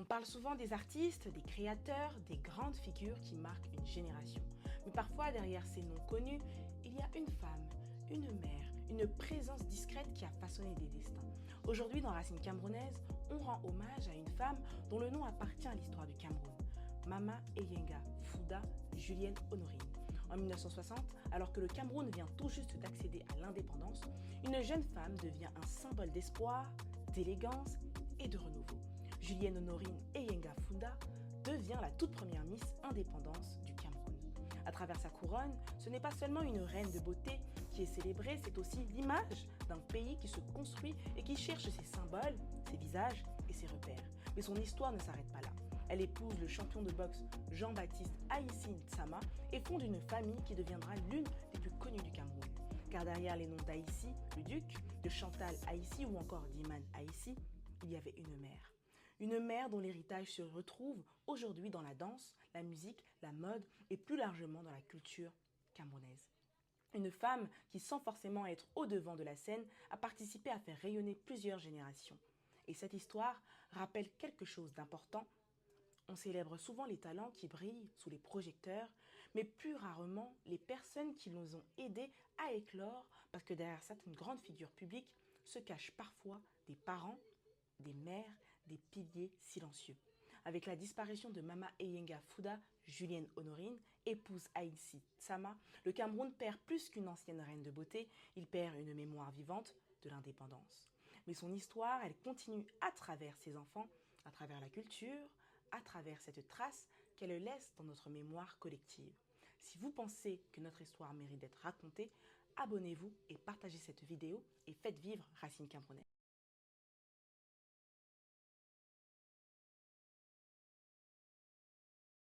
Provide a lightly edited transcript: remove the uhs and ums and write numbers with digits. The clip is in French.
On parle souvent des artistes, des créateurs, des grandes figures qui marquent une génération. Mais parfois, derrière ces noms connus, il y a une femme, une mère, une présence discrète qui a façonné des destins. Aujourd'hui, dans Racines camerounaises, on rend hommage à une femme dont le nom appartient à l'histoire du Cameroun. Mama Eyenga Fouda Julienne Honorine. En 1960, alors que le Cameroun vient tout juste d'accéder à l'indépendance, une jeune femme devient un symbole d'espoir, d'élégance et de renouveau. Julienne Honorine Eyenga Fouda devient la toute première Miss Indépendance du Cameroun. À travers sa couronne, ce n'est pas seulement une reine de beauté qui est célébrée, c'est aussi l'image d'un pays qui se construit et qui cherche ses symboles, ses visages et ses repères. Mais son histoire ne s'arrête pas là. Elle épouse le champion de boxe Jean-Baptiste Haïssi Nsama et fonde une famille qui deviendra l'une des plus connues du Cameroun. Car derrière les noms d'Haïssi, le duc, de Chantal Haïssi ou encore d'Iman Haïssi, il y avait une mère. Une mère dont l'héritage se retrouve aujourd'hui dans la danse, la musique, la mode et plus largement dans la culture camerounaise. Une femme qui, sans forcément être au-devant de la scène, a participé à faire rayonner plusieurs générations. Et cette histoire rappelle quelque chose d'important. On célèbre souvent les talents qui brillent sous les projecteurs, mais plus rarement les personnes qui nous ont aidés à éclore, parce que derrière certaines grandes figures publiques se cachent parfois des parents, des mères, des piliers silencieux. Avec la disparition de Mama Eyenga Fouda, Julienne Honorine, épouse Haïssi Tsama, le Cameroun perd plus qu'une ancienne reine de beauté, il perd une mémoire vivante de l'indépendance. Mais son histoire, elle continue à travers ses enfants, à travers la culture, à travers cette trace qu'elle laisse dans notre mémoire collective. Si vous pensez que notre histoire mérite d'être racontée, abonnez-vous et partagez cette vidéo et faites vivre Racines camerounaises.